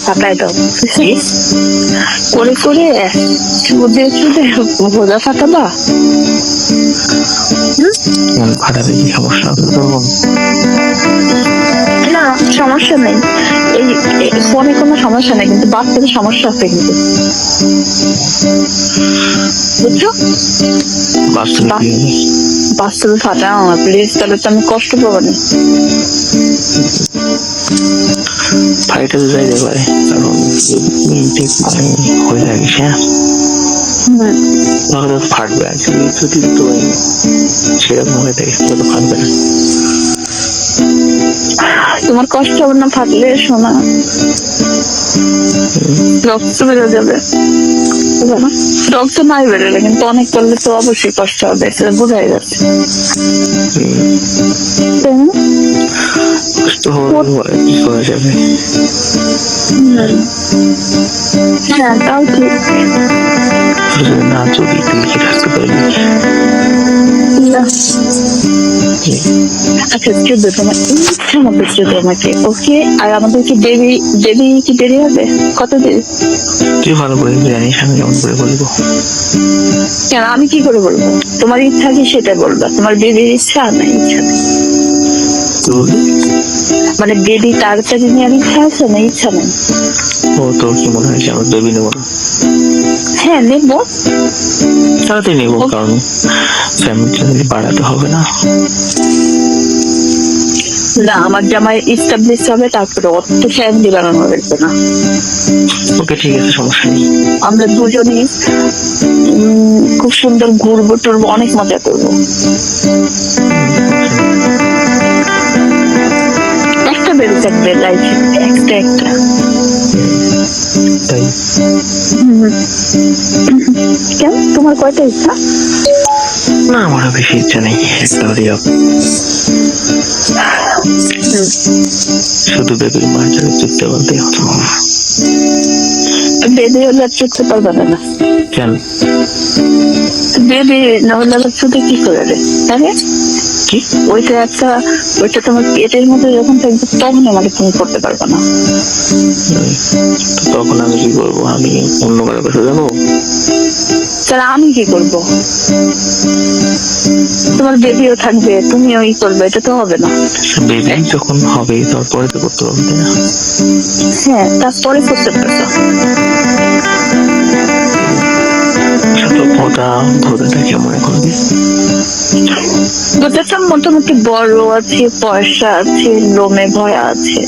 ফাটাই দাও করে করে চুদে চুদে ভোজা ফাটাবা। ফাটাতে কি সমস্যা আছে তখন? না সমস্যা নেই, এই ফোনে কোনো সমস্যা নেই, কিন্তু বাচ্চাদের সমস্যা আছে কিন্তু, বুঝছো? বাস্তবে ফাটাও না প্লিজ, তাহলে তো আমি কষ্ট পাবো না। ফাইটে তো যাইতে পারে, কারণ ঠিক হয়ে থাকিস, হ্যাঁ তাহলে তো ফাটবে। আর যদি তো সেরকম হয়ে থাকে তাহলে তো ফাটবে না। তোমার কষ্ট হবে না ফাটলে? শোনা, রক্ত বেরো যাবে, রক্ত নাই বেরোলে কিন্তু অনেক করলে তো অবশ্যই কষ্ট হবে, সেটা বোঝাই যাচ্ছে। কষ্ট হবে কি করা যাবে? হ্যাঁ তাও ঠিক। না যদি তুই কি থাকতে পারবি? আচ্ছা চোদ্দ, তোমার ইচ্ছা মতো চোদ্দ আমাকে, ওকে? আর আমাদের কি দেবী দেবী কি দেরি হবে? কত দেরি? তুই ভালো করে জানিস, আমি কেমন করে বলবো? কেন আমি কি করে বলবো? তোমার ইচ্ছা কি সেটা বলবা, তোমার বেবির ইচ্ছা না ইচ্ছা নেই? মানে বেবি তাড়াতাড়ি নেওয়ার ইচ্ছা আছে না ইচ্ছা নেই? ও তোর কি মনে হয়েছে আমার বেবি নেবো না? হ্যাঁ নেবো, তাড়াতাড়ি নেবো, কারণ ফ্যামিলি বাড়াতে হবে না। না আমার জামাই ইস্টাবলিশ হবে, তারপরে অত ফ্যামিলি বানানো হবে না। ওকে ঠিক আছে, সমস্যা নেই। আমরা দুজনই খুব সুন্দর ঘুরবো টুরবো, অনেক মজা করবো। একটা বেবি থাকবে লাইফে, একটা একটা। তাই কেন তোমার কয়টা ইচ্ছা? না, আমারও বেশি ইচ্ছা নেই, একটা হলেই হবে। শুধু বেবির মার জন্য চুপতে বলতে হবে। বেবি হলে আর চুকতে পারবে না। কেন? বেবি না হলে আবার চুকে কি করে রে? কি ওইটা একটা, ওইটা তোমার পেটের মধ্যে যখন থাকবে তখন আমাকে তুমি করতে পারবে না। তখন আমি কি করবো? আমি অন্য কারো কাছে যাবো? তাহলে আমি কি করবো? তোমার বেবিও থাকবে, তুমিও ই করবে, এটা তো হবে না। বেবি যখন হবে তারপরে তো করতে হবে, তাই না? হ্যাঁ তারপরে করতে পারছো। ভোটাটা কেমন এখন? ভোটাটা মোটামুটি বড় আছে, পয়সা আছে, লোমে ভরা আছে।